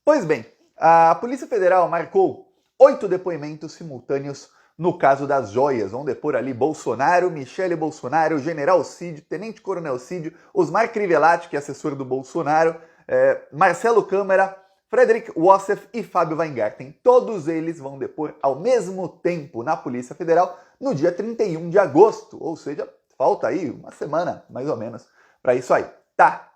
Pois bem, a Polícia Federal marcou 8 depoimentos simultâneos no caso das joias. Vão depor ali Bolsonaro, Michele Bolsonaro, General Cid, Tenente Coronel Cid, Osmar Crivellati, que é assessor do Bolsonaro, Marcelo Câmara, Frederick Wassef e Fábio Weingarten. Todos eles vão depor ao mesmo tempo na Polícia Federal no dia 31 de agosto, ou seja, falta aí uma semana, mais ou menos, para isso aí. Tá,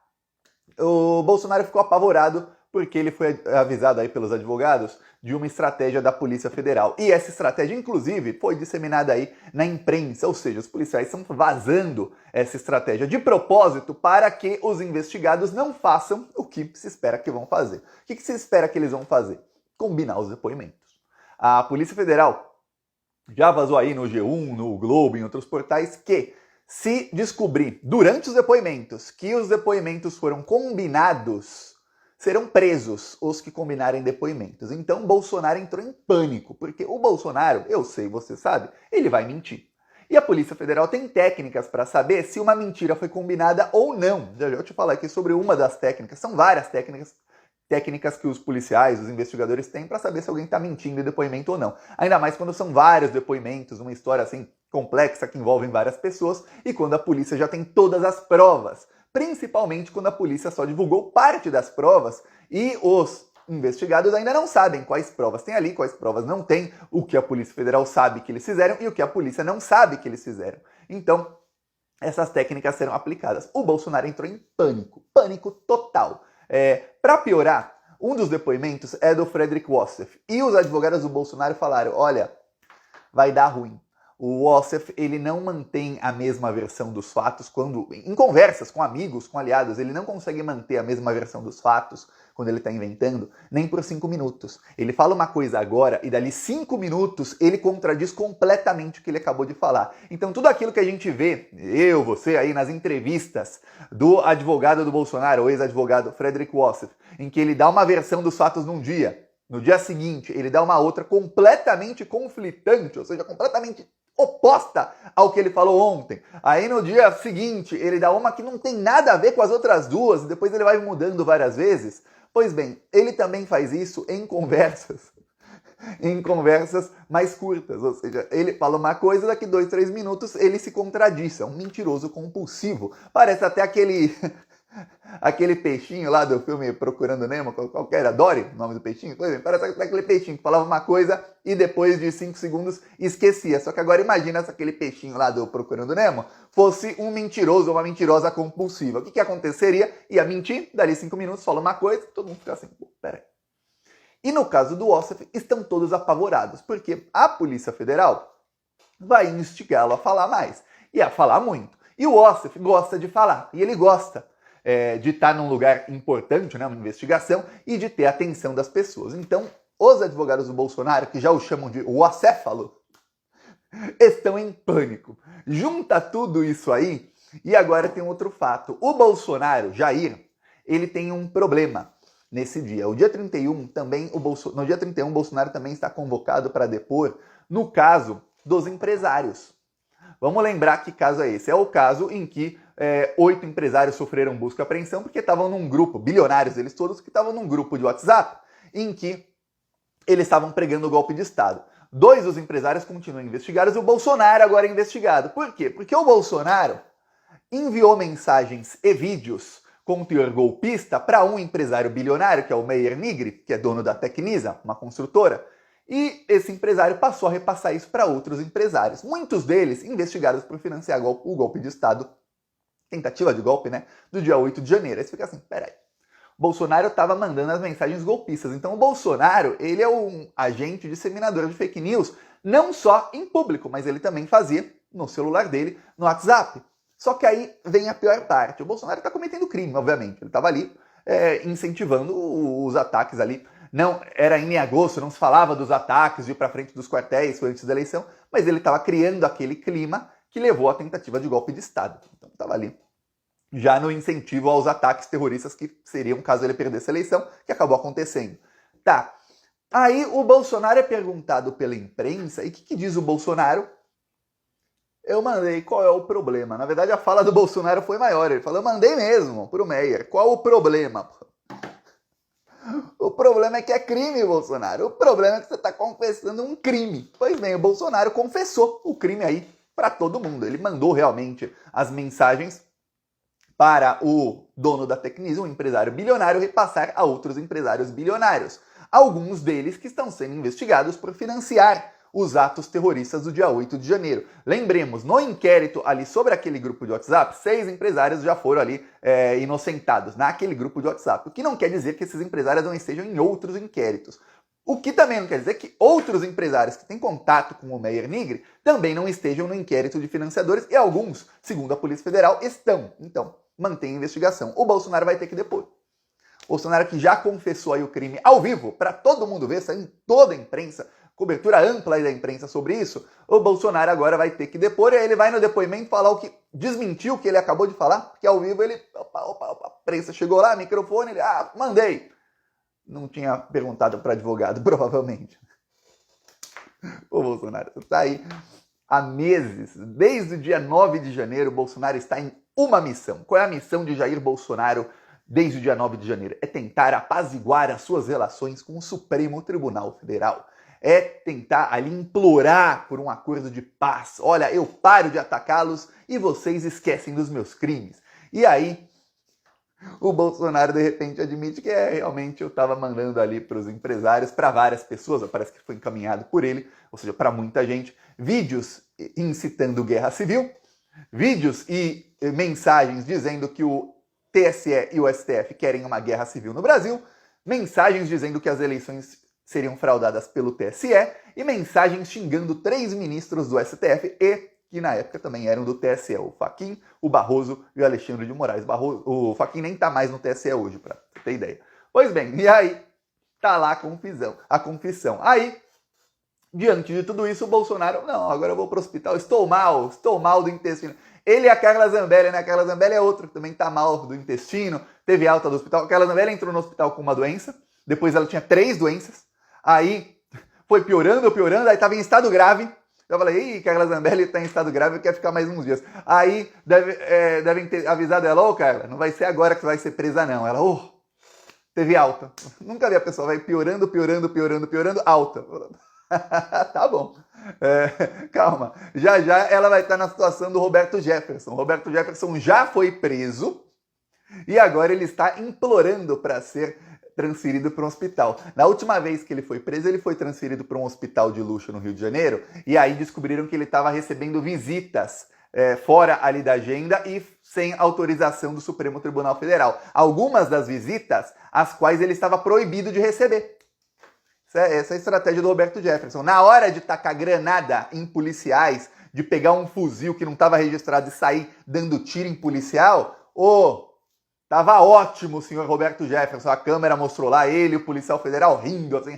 o Bolsonaro ficou apavorado porque ele foi avisado aí pelos advogados de uma estratégia da Polícia Federal. E essa estratégia, inclusive, foi disseminada aí na imprensa, ou seja, os policiais estão vazando essa estratégia de propósito para que os investigados não façam o que se espera que vão fazer. O que se espera que eles vão fazer? Combinar os depoimentos. A Polícia Federal já vazou aí no G1, no Globo, em outros portais, que se descobrir durante os depoimentos que os depoimentos foram combinados, serão presos os que combinarem depoimentos. Então Bolsonaro entrou em pânico, porque o Bolsonaro, eu sei, você sabe, ele vai mentir. E a Polícia Federal tem técnicas para saber se uma mentira foi combinada ou não. Já eu te falar aqui sobre uma das técnicas, são várias técnicas que os policiais, os investigadores têm para saber se alguém está mentindo em depoimento ou não. Ainda mais quando são vários depoimentos, uma história assim complexa que envolve várias pessoas e quando a polícia já tem todas as provas. Principalmente quando a polícia só divulgou parte das provas e os investigados ainda não sabem quais provas tem ali, quais provas não tem, o que a Polícia Federal sabe que eles fizeram e o que a polícia não sabe que eles fizeram. Então, essas técnicas serão aplicadas. O Bolsonaro entrou em pânico total. Para piorar, um dos depoimentos é do Frederick Wassef e os advogados do Bolsonaro falaram, olha, vai dar ruim. O Wassef, ele não mantém a mesma versão dos fatos quando, em conversas com amigos, com aliados, ele não consegue manter a mesma versão dos fatos quando ele está inventando, nem por 5 minutos. Ele fala uma coisa agora e dali 5 minutos ele contradiz completamente o que ele acabou de falar. Então tudo aquilo que a gente vê, eu, você aí nas entrevistas do advogado do Bolsonaro, o ex-advogado Frederick Wassef, em que ele dá uma versão dos fatos num dia, no dia seguinte ele dá uma outra completamente conflitante, ou seja, completamente oposta ao que ele falou ontem. Aí no dia seguinte ele dá uma que não tem nada a ver com as outras duas, e depois ele vai mudando várias vezes. Pois bem, ele também faz isso em conversas mais curtas, ou seja, ele fala uma coisa, daqui 2, 3 minutos ele se contradiz, é um mentiroso compulsivo. Parece até aquele peixinho lá do filme Procurando Nemo, qual que era? Dory, o nome do peixinho? Pois bem, parece aquele peixinho que falava uma coisa e depois de 5 segundos esquecia. Só que agora imagina se aquele peixinho lá do Procurando Nemo fosse um mentiroso ou uma mentirosa compulsiva. O que aconteceria? Ia mentir, dali 5 minutos, fala uma coisa, todo mundo fica assim, peraí. E no caso do Wassef, estão todos apavorados, porque a Polícia Federal vai instigá-lo a falar mais, e a falar muito. E o Wassef gosta de falar, e ele gosta de estar num lugar importante, né, uma investigação, e de ter a atenção das pessoas. Então, os advogados do Bolsonaro, que já o chamam de Wassefalo, estão em pânico. Junta tudo isso aí, e agora tem outro fato. O Bolsonaro, Jair, ele tem um problema nesse dia. O dia 31 também, no dia 31, o Bolsonaro também está convocado para depor no caso dos empresários. Vamos lembrar que caso é esse. É o caso em que 8 empresários sofreram busca e apreensão porque estavam num grupo, bilionários eles todos, que estavam num grupo de WhatsApp em que eles estavam pregando o golpe de Estado. 2 dos empresários continuam investigados e o Bolsonaro agora é investigado. Por quê? Porque o Bolsonaro enviou mensagens e vídeos com teor golpista para um empresário bilionário, que é o Meyer Nigri, que é dono da Tecnisa, uma construtora, e esse empresário passou a repassar isso para outros empresários. Muitos deles investigados por financiar o golpe de Estado, tentativa de golpe, né, do dia 8 de janeiro. Aí você fica assim, peraí, Bolsonaro estava mandando as mensagens golpistas. Então o Bolsonaro, ele é um agente disseminador de fake news, não só em público, mas ele também fazia no celular dele, no WhatsApp. Só que aí vem a pior parte. O Bolsonaro está cometendo crime, obviamente. Ele estava ali incentivando os ataques ali. Não, era em agosto, não se falava dos ataques de ir para frente dos quartéis, foi antes da eleição, mas ele estava criando aquele clima que levou à tentativa de golpe de Estado. Então estava ali já no incentivo aos ataques terroristas que seriam caso ele perdesse a eleição, que acabou acontecendo. Tá. Aí o Bolsonaro é perguntado pela imprensa, e o que diz o Bolsonaro? Eu mandei, qual é o problema? Na verdade, a fala do Bolsonaro foi maior. Ele falou, eu mandei mesmo pro Meyer. Qual o problema? problema é que é crime, Bolsonaro. O problema é que você está confessando um crime. Pois bem, o Bolsonaro confessou o crime aí para todo mundo. Ele mandou realmente as mensagens para o dono da Tecnisa, um empresário bilionário, repassar a outros empresários bilionários. Alguns deles que estão sendo investigados por financiar os atos terroristas do dia 8 de janeiro. Lembremos, no inquérito ali sobre aquele grupo de WhatsApp, 6 empresários já foram ali inocentados naquele grupo de WhatsApp. O que não quer dizer que esses empresários não estejam em outros inquéritos. O que também não quer dizer que outros empresários que têm contato com o Meyer Nigre também não estejam no inquérito de financiadores, e alguns, segundo a Polícia Federal, estão. Então, mantém a investigação. O Bolsonaro vai ter que depor. Bolsonaro, que já confessou aí o crime ao vivo, para todo mundo ver, saiu em toda a imprensa, cobertura ampla aí da imprensa sobre isso, o Bolsonaro agora vai ter que depor, e aí ele vai no depoimento falar o que desmentiu o que ele acabou de falar, porque ao vivo ele, a prensa chegou lá, microfone, ele, mandei. Não tinha perguntado para advogado, provavelmente. O Bolsonaro está aí há meses, desde o dia 9 de janeiro, o Bolsonaro está em uma missão. Qual é a missão de Jair Bolsonaro desde o dia 9 de janeiro? É tentar apaziguar as suas relações com o Supremo Tribunal Federal. É tentar ali implorar por um acordo de paz. Olha, eu paro de atacá-los e vocês esquecem dos meus crimes. E aí, o Bolsonaro de repente admite que realmente eu estava mandando ali para os empresários, para várias pessoas, parece que foi encaminhado por ele, ou seja, para muita gente, vídeos incitando guerra civil, vídeos e mensagens dizendo que o TSE e o STF querem uma guerra civil no Brasil, mensagens dizendo que as eleições seriam fraudadas pelo TSE e mensagens xingando 3 ministros do STF e que na época também eram do TSE, o Fachin, o Barroso e o Alexandre de Moraes. O Fachin nem tá mais no TSE hoje, para ter ideia. Pois bem, e aí tá lá a confissão. Aí, diante de tudo isso, o Bolsonaro, não, agora eu vou pro hospital, estou mal do intestino. Ele e a Carla Zambelli, né? A Carla Zambelli é outra que também tá mal do intestino, teve alta do hospital. A Carla Zambelli entrou no hospital com uma doença, depois ela tinha 3 doenças, aí foi piorando, aí tava em estado grave. Eu falei, Carla Zambelli tá em estado grave, quer ficar mais uns dias. Aí devem ter avisado ela, Carla, não vai ser agora que você vai ser presa não. Ela, teve alta. Nunca vi a pessoa, vai piorando, alta. Tá bom. Calma. Já ela vai estar na situação do Roberto Jefferson. O Roberto Jefferson já foi preso e agora ele está implorando para ser transferido para um hospital. Na última vez que ele foi preso, ele foi transferido para um hospital de luxo no Rio de Janeiro, e aí descobriram que ele estava recebendo visitas fora ali da agenda e sem autorização do Supremo Tribunal Federal. Algumas das visitas, as quais ele estava proibido de receber. Essa é a estratégia do Roberto Jefferson. Na hora de tacar granada em policiais, de pegar um fuzil que não estava registrado e sair dando tiro em policial, tava ótimo o senhor Roberto Jefferson, a câmera mostrou lá ele, o policial federal rindo, assim,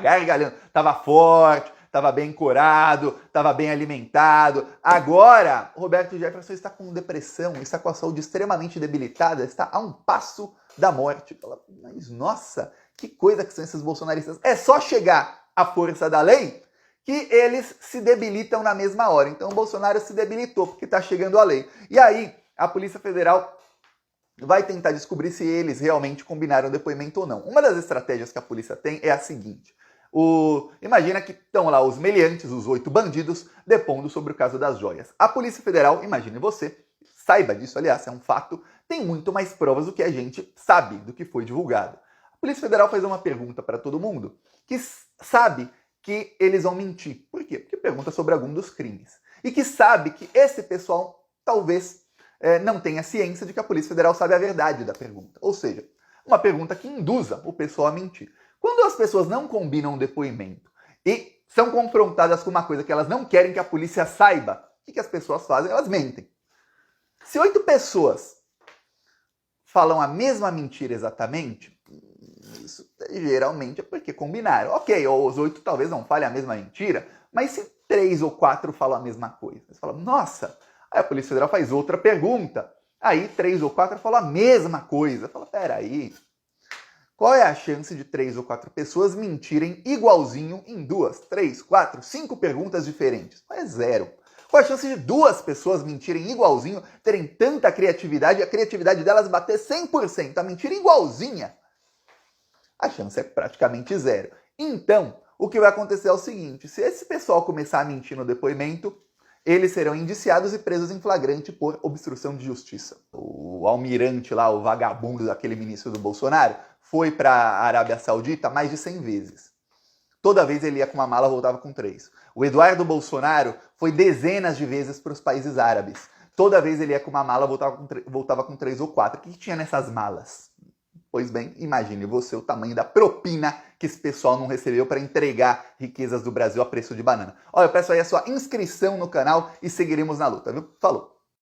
gargalhando. Tava forte, tava bem corado, tava bem alimentado. Agora, o Roberto Jefferson está com depressão, está com a saúde extremamente debilitada, está a um passo da morte. Mas, nossa, que coisa que são esses bolsonaristas. É só chegar à força da lei que eles se debilitam na mesma hora. Então, o Bolsonaro se debilitou porque está chegando a lei. E aí, a Polícia Federal vai tentar descobrir se eles realmente combinaram o depoimento ou não. Uma das estratégias que a polícia tem é a seguinte. Imagina que estão lá os meliantes, os 8 bandidos, depondo sobre o caso das joias. A Polícia Federal, imagine você, saiba disso, aliás, é um fato, tem muito mais provas do que a gente sabe, do que foi divulgado. A Polícia Federal faz uma pergunta para todo mundo que sabe que eles vão mentir. Por quê? Porque pergunta sobre algum dos crimes. E que sabe que esse pessoal talvez não tenha ciência de que a Polícia Federal sabe a verdade da pergunta. Ou seja, uma pergunta que induza o pessoal a mentir. Quando as pessoas não combinam um depoimento e são confrontadas com uma coisa que elas não querem que a polícia saiba, o que as pessoas fazem? Elas mentem. Se 8 pessoas falam a mesma mentira exatamente, isso geralmente é porque combinaram. Ok, ou os 8 talvez não falem a mesma mentira, mas se 3 ou 4 falam a mesma coisa, eles falam, nossa. Aí a Polícia Federal faz outra pergunta. Aí 3 ou 4 falam a mesma coisa. Fala, peraí, qual é a chance de 3 ou 4 pessoas mentirem igualzinho em 2, 3, 4, 5 perguntas diferentes? É 0. Qual a chance de 2 pessoas mentirem igualzinho, terem tanta criatividade e a criatividade delas bater 100%, a mentira igualzinha? a chance é praticamente zero. Então, o que vai acontecer é o seguinte, se esse pessoal começar a mentir no depoimento, eles serão indiciados e presos em flagrante por obstrução de justiça. O almirante lá, o vagabundo daquele ministro do Bolsonaro, foi para a Arábia Saudita mais de 100 vezes. Toda vez ele ia com uma mala, voltava com 3. O Eduardo Bolsonaro foi dezenas de vezes para os países árabes. Toda vez ele ia com uma mala, voltava com 3 ou 4. O que tinha nessas malas? Pois bem, imagine você o tamanho da propina que esse pessoal não recebeu para entregar riquezas do Brasil a preço de banana. Olha, eu peço aí a sua inscrição no canal e seguiremos na luta, viu? Falou!